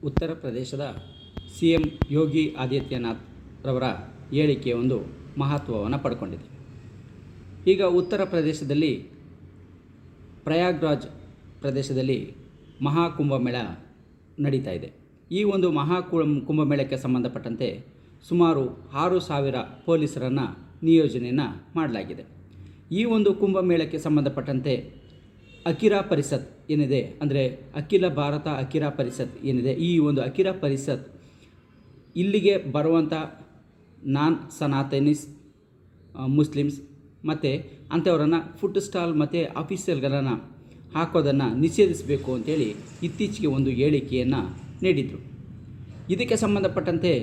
ಉತ್ತರ ಪ್ರದೇಶದ CM ಯೋಗಿ ಆದಿತ್ಯನಾಥ್ ರವರ ಹೇಳಿಕೆ ಒಂದು ಮಹತ್ವವನ್ನು ಪಡ್ಕೊಂಡಿದೆ. ಈಗ ಉತ್ತರ ಪ್ರದೇಶದಲ್ಲಿ ಪ್ರಯಾಗ್ರಾಜ್ ಪ್ರದೇಶದಲ್ಲಿ ಮಹಾಕುಂಭಮೇಳ ನಡೀತಾ ಇದೆ. ಈ ಒಂದು ಕುಂಭಮೇಳಕ್ಕೆ ಸಂಬಂಧಪಟ್ಟಂತೆ ಸುಮಾರು 6,000 ಪೊಲೀಸರನ್ನು ನಿಯೋಜನೆಯನ್ನು ಮಾಡಲಾಗಿದೆ. ಈ ಒಂದು ಕುಂಭಮೇಳಕ್ಕೆ ಸಂಬಂಧಪಟ್ಟಂತೆ ಅಕಿರಾ ಪರಿಷತ್ ಏನಿದೆ, ಅಂದರೆ ಅಖಿಲ ಭಾರತ ಅಕಿರಾ ಪರಿಷತ್ ಏನಿದೆ, ಈ ಒಂದು ಅಕಿರಾ ಪರಿಷತ್ ಇಲ್ಲಿಗೆ ಬರುವಂಥ ನಾನ್ ಸನಾತನಿಸ್ ಮುಸ್ಲಿಮ್ಸ್ ಮತ್ತು ಅಂಥವರನ್ನು ಫುಡ್ ಸ್ಟಾಲ್ ಮತ್ತು ಆಫೀಸರ್ಗಳನ್ನು ಹಾಕೋದನ್ನು ನಿಷೇಧಿಸಬೇಕು ಅಂತೇಳಿ ಇತ್ತೀಚೆಗೆ ಒಂದು ಹೇಳಿಕೆಯನ್ನು ನೀಡಿದರು. ಇದಕ್ಕೆ ಸಂಬಂಧಪಟ್ಟಂತೆ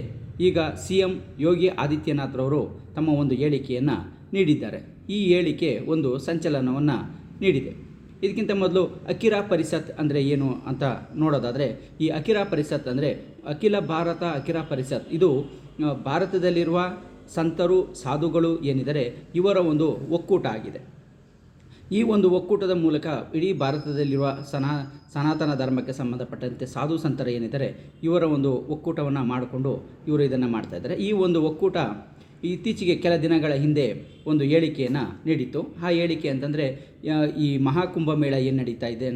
ಈಗ CM ಯೋಗಿ ಆದಿತ್ಯನಾಥ್ ರವರು ತಮ್ಮ ಒಂದು ಹೇಳಿಕೆಯನ್ನು ನೀಡಿದ್ದಾರೆ. ಈ ಹೇಳಿಕೆ ಒಂದು ಸಂಚಲನವನ್ನು ನೀಡಿದೆ. ಇದಕ್ಕಿಂತ ಮೊದಲು ಅಕಿರಾ ಪರಿಷತ್ ಅಂದರೆ ಏನು ಅಂತ ನೋಡೋದಾದರೆ, ಈ ಅಕಿರಾ ಪರಿಷತ್ ಅಂದರೆ ಅಖಿಲ ಭಾರತ ಅಕಿರಾ ಪರಿಷತ್, ಇದು ಭಾರತದಲ್ಲಿರುವ ಸಂತರು ಸಾಧುಗಳು ಏನಿದ್ದಾರೆ ಇವರ ಒಂದು ಒಕ್ಕೂಟ ಆಗಿದೆ. ಈ ಒಂದು ಒಕ್ಕೂಟದ ಮೂಲಕ ಇಡೀ ಭಾರತದಲ್ಲಿರುವ ಸನಾತನ ಧರ್ಮಕ್ಕೆ ಸಂಬಂಧಪಟ್ಟಂತೆ ಸಾಧು ಸಂತರ ಏನಿದ್ದಾರೆ ಇವರ ಒಂದು ಒಕ್ಕೂಟವನ್ನು ಮಾಡಿಕೊಂಡು ಇವರು ಇದನ್ನು ಮಾಡ್ತಾಯಿದ್ದಾರೆ. ಈ ಒಂದು ಒಕ್ಕೂಟ ಇತ್ತೀಚೆಗೆ ಕೆಲ ದಿನಗಳ ಹಿಂದೆ ಒಂದು ಹೇಳಿಕೆಯನ್ನು ನೀಡಿತ್ತು. ಆ ಹೇಳಿಕೆ ಅಂತಂದರೆ, ಈ ಮಹಾಕುಂಭಮೇಳ ಏನು ನಡೀತಾ ಇದೆ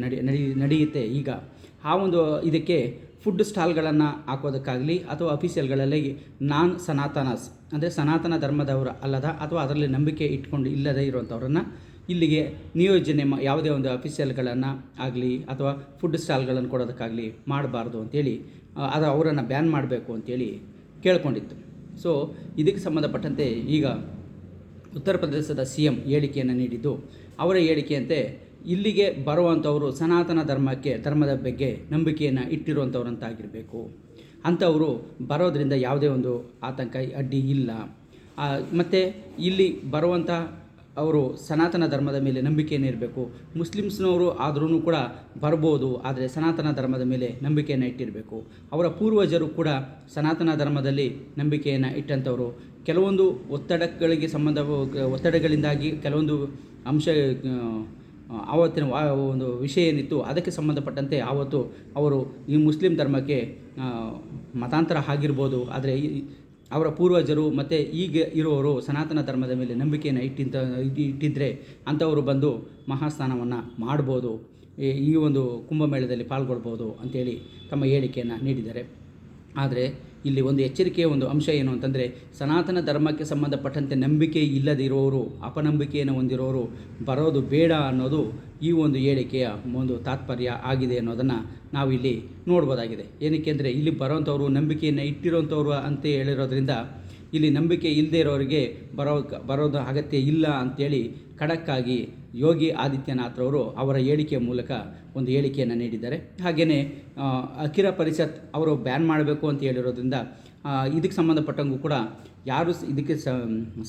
ನಡೆಯುತ್ತೆ ಈಗ, ಆ ಒಂದು ಇದಕ್ಕೆ ಫುಡ್ ಸ್ಟಾಲ್ಗಳನ್ನು ಹಾಕೋದಕ್ಕಾಗಲಿ ಅಥವಾ ಅಫೀಷಿಯಲ್ಗಳಲ್ಲಿ ನಾನ್ ಸನಾತನಸ್ ಅಂದರೆ ಸನಾತನ ಧರ್ಮದವರು ಅಲ್ಲದ ಅಥವಾ ಅದರಲ್ಲಿ ನಂಬಿಕೆ ಇಟ್ಕೊಂಡು ಇಲ್ಲದೇ ಇರುವಂಥವ್ರನ್ನು ಇಲ್ಲಿಗೆ ನಿಯೋಜನೆ ಯಾವುದೇ ಒಂದು ಅಫೀಷಿಯಲ್ಗಳನ್ನು ಆಗಲಿ ಅಥವಾ ಫುಡ್ ಸ್ಟಾಲ್ಗಳನ್ನು ಕೊಡೋದಕ್ಕಾಗಲಿ ಮಾಡಬಾರ್ದು ಅಂಥೇಳಿ ಅವರನ್ನು ಬ್ಯಾನ್ ಮಾಡಬೇಕು ಅಂಥೇಳಿ ಕೇಳ್ಕೊಂಡಿತ್ತು. ಸೊ ಇದಕ್ಕೆ ಸಂಬಂಧಪಟ್ಟಂತೆ ಈಗ ಉತ್ತರ ಪ್ರದೇಶದ CM ಹೇಳಿಕೆಯನ್ನು ನೀಡಿದ್ದು, ಅವರ ಹೇಳಿಕೆಯಂತೆ ಇಲ್ಲಿಗೆ ಬರುವಂಥವರು ಸನಾತನ ಧರ್ಮದ ಬಗ್ಗೆ ನಂಬಿಕೆಯನ್ನು ಇಟ್ಟಿರುವಂಥವ್ರಂತಾಗಿರಬೇಕು. ಅಂಥವರು ಬರೋದರಿಂದ ಯಾವುದೇ ಒಂದು ಆತಂಕ ಅಡ್ಡಿ ಇಲ್ಲ. ಮತ್ತು ಇಲ್ಲಿ ಬರುವಂಥ ಅವರು ಸನಾತನ ಧರ್ಮದ ಮೇಲೆ ನಂಬಿಕೆಯನ್ನು ಇರಬೇಕು. ಮುಸ್ಲಿಮ್ಸ್ನವರು ಆದ್ರೂ ಕೂಡ ಬರ್ಬೋದು, ಆದರೆ ಸನಾತನ ಧರ್ಮದ ಮೇಲೆ ನಂಬಿಕೆಯನ್ನು ಇಟ್ಟಿರಬೇಕು. ಅವರ ಪೂರ್ವಜರು ಕೂಡ ಸನಾತನ ಧರ್ಮದಲ್ಲಿ ನಂಬಿಕೆಯನ್ನು ಇಟ್ಟಂಥವರು. ಕೆಲವೊಂದು ಒತ್ತಡಗಳಿಂದಾಗಿ ಕೆಲವೊಂದು ಅಂಶ ಆವತ್ತಿನ ಒಂದು ವಿಷಯ ಏನಿತ್ತು ಅದಕ್ಕೆ ಸಂಬಂಧಪಟ್ಟಂತೆ ಆವತ್ತು ಅವರು ಈ ಮುಸ್ಲಿಂ ಧರ್ಮಕ್ಕೆ ಮತಾಂತರ ಆಗಿರ್ಬೋದು. ಆದರೆ ಅವರ ಪೂರ್ವಜರು ಮತ್ತು ಈಗ ಇರುವವರು ಸನಾತನ ಧರ್ಮದ ಮೇಲೆ ನಂಬಿಕೆಯನ್ನು ಇಟ್ಟಿದ್ದರೆ ಅಂಥವರು ಬಂದು ಮಹಾಸ್ನಾನವನ್ನು ಮಾಡ್ಬೋದು, ಈ ಒಂದು ಕುಂಭಮೇಳದಲ್ಲಿ ಪಾಲ್ಗೊಳ್ಬೋದು ಅಂಥೇಳಿ ತಮ್ಮ ಹೇಳಿಕೆಯನ್ನು ನೀಡಿದ್ದಾರೆ. ಆದರೆ ಇಲ್ಲಿ ಒಂದು ಎಚ್ಚರಿಕೆಯ ಒಂದು ಅಂಶ ಏನು ಅಂತಂದರೆ, ಸನಾತನ ಧರ್ಮಕ್ಕೆ ಸಂಬಂಧಪಟ್ಟಂತೆ ನಂಬಿಕೆ ಇಲ್ಲದಿರೋರು, ಅಪನಂಬಿಕೆಯನ್ನು ಹೊಂದಿರೋರು ಬರೋದು ಬೇಡ ಅನ್ನೋದು ಈ ಒಂದು ಹೇಳಿಕೆಯ ಒಂದು ತಾತ್ಪರ್ಯ ಆಗಿದೆ ಅನ್ನೋದನ್ನು ನಾವಿಲ್ಲಿ ನೋಡ್ಬೋದಾಗಿದೆ. ಏನಕ್ಕೆ ಅಂದರೆ, ಇಲ್ಲಿ ಬರೋವಂಥವ್ರು ನಂಬಿಕೆಯನ್ನು ಇಟ್ಟಿರೋಂಥವ್ರು ಅಂತ ಹೇಳಿರೋದ್ರಿಂದ ಇಲ್ಲಿ ನಂಬಿಕೆ ಇಲ್ಲದೇ ಇರೋರಿಗೆ ಬರೋದು ಅಗತ್ಯ ಇಲ್ಲ ಅಂಥೇಳಿ ಖಡಕ್ಕಾಗಿ ಯೋಗಿ ಆದಿತ್ಯನಾಥ್ರವರು ಅವರ ಹೇಳಿಕೆಯ ಮೂಲಕ ಒಂದು ಹೇಳಿಕೆಯನ್ನು ನೀಡಿದ್ದಾರೆ. ಹಾಗೆಯೇ ಅಕಿರಾ ಪರಿಷತ್ ಅವರು ಬ್ಯಾನ್ ಮಾಡಬೇಕು ಅಂತ ಹೇಳಿರೋದ್ರಿಂದ ಇದಕ್ಕೆ ಸಂಬಂಧಪಟ್ಟಂಗೂ ಕೂಡ ಯಾರು ಇದಕ್ಕೆ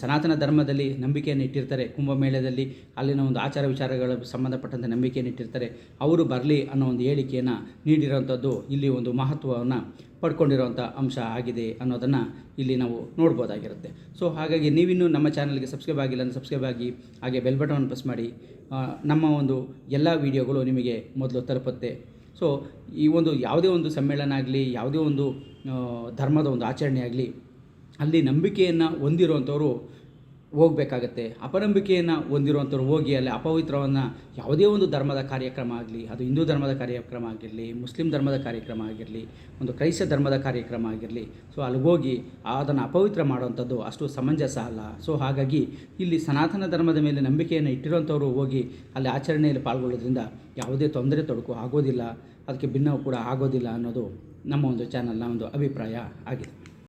ಸನಾತನ ಧರ್ಮದಲ್ಲಿ ನಂಬಿಕೆಯನ್ನು ಇಟ್ಟಿರ್ತಾರೆ, ಕುಂಭಮೇಳದಲ್ಲಿ ಅಲ್ಲಿನ ಒಂದು ಆಚಾರ ವಿಚಾರಗಳ ಸಂಬಂಧಪಟ್ಟಂತೆ ನಂಬಿಕೆಯನ್ನು ಇಟ್ಟಿರ್ತಾರೆ, ಅವರು ಬರಲಿ ಅನ್ನೋ ಒಂದು ಹೇಳಿಕೆಯನ್ನು ನೀಡಿರೋವಂಥದ್ದು ಇಲ್ಲಿ ಒಂದು ಮಹತ್ವವನ್ನು ಪಡ್ಕೊಂಡಿರೋವಂಥ ಅಂಶ ಆಗಿದೆ ಅನ್ನೋದನ್ನು ಇಲ್ಲಿ ನಾವು ನೋಡ್ಬೋದಾಗಿರುತ್ತೆ. ಸೊ ಹಾಗಾಗಿ ನೀವಿನ್ನೂ ನಮ್ಮ ಚಾನಲ್ಗೆ ಸಬ್ಸ್ಕ್ರೈಬ್ ಆಗಿಲ್ಲ ಅಂದರೆ ಸಬ್ಸ್ಕ್ರೈಬ್ ಆಗಿ, ಹಾಗೆ ಬೆಲ್ ಬಟನ್ ಪ್ರೆಸ್ ಮಾಡಿ. ನಮ್ಮ ಒಂದು ಎಲ್ಲ ವಿಡಿಯೋಗಳು ನಿಮಗೆ ಮೊದಲು ತಲುಪುತ್ತೆ. ಸೊ ಈ ಒಂದು ಯಾವುದೇ ಒಂದು ಸಮ್ಮೇಳನ ಆಗಲಿ, ಯಾವುದೇ ಒಂದು ಧರ್ಮದ ಒಂದು ಆಚರಣೆ ಆಗಲಿ, ಅಲ್ಲಿ ನಂಬಿಕೆಯನ್ನು ಹೊಂದಿರುವಂಥವ್ರು ಹೋಗಬೇಕಾಗತ್ತೆ. ಅಪನಂಬಿಕೆಯನ್ನು ಹೊಂದಿರುವಂಥವ್ರು ಹೋಗಿ ಅಲ್ಲಿ ಅಪವಿತ್ರವನ್ನು ಯಾವುದೇ ಒಂದು ಧರ್ಮದ ಕಾರ್ಯಕ್ರಮ ಆಗಲಿ, ಅದು ಹಿಂದೂ ಧರ್ಮದ ಕಾರ್ಯಕ್ರಮ ಆಗಿರಲಿ, ಮುಸ್ಲಿಂ ಧರ್ಮದ ಕಾರ್ಯಕ್ರಮ ಆಗಿರಲಿ, ಒಂದು ಕ್ರೈಸ್ತ ಧರ್ಮದ ಕಾರ್ಯಕ್ರಮ ಆಗಿರಲಿ, ಸೊ ಅಲ್ಲಿ ಹೋಗಿ ಅದನ್ನು ಅಪವಿತ್ರ ಮಾಡುವಂಥದ್ದು ಅಷ್ಟು ಸಮಂಜಸ ಅಲ್ಲ. ಸೊ ಹಾಗಾಗಿ ಇಲ್ಲಿ ಸನಾತನ ಧರ್ಮದ ಮೇಲೆ ನಂಬಿಕೆಯನ್ನು ಇಟ್ಟಿರುವಂಥವ್ರು ಹೋಗಿ ಅಲ್ಲಿ ಆಚರಣೆಯಲ್ಲಿ ಪಾಲ್ಗೊಳ್ಳೋದ್ರಿಂದ ಯಾವುದೇ ತೊಡಕು ಆಗೋದಿಲ್ಲ, ಅದಕ್ಕೆ ಭಿನ್ನವು ಕೂಡ ಆಗೋದಿಲ್ಲ ಅನ್ನೋದು ನಮ್ಮ ಒಂದು ಚಾನಲ್ನ ಒಂದು ಅಭಿಪ್ರಾಯ ಆಗಿದೆ.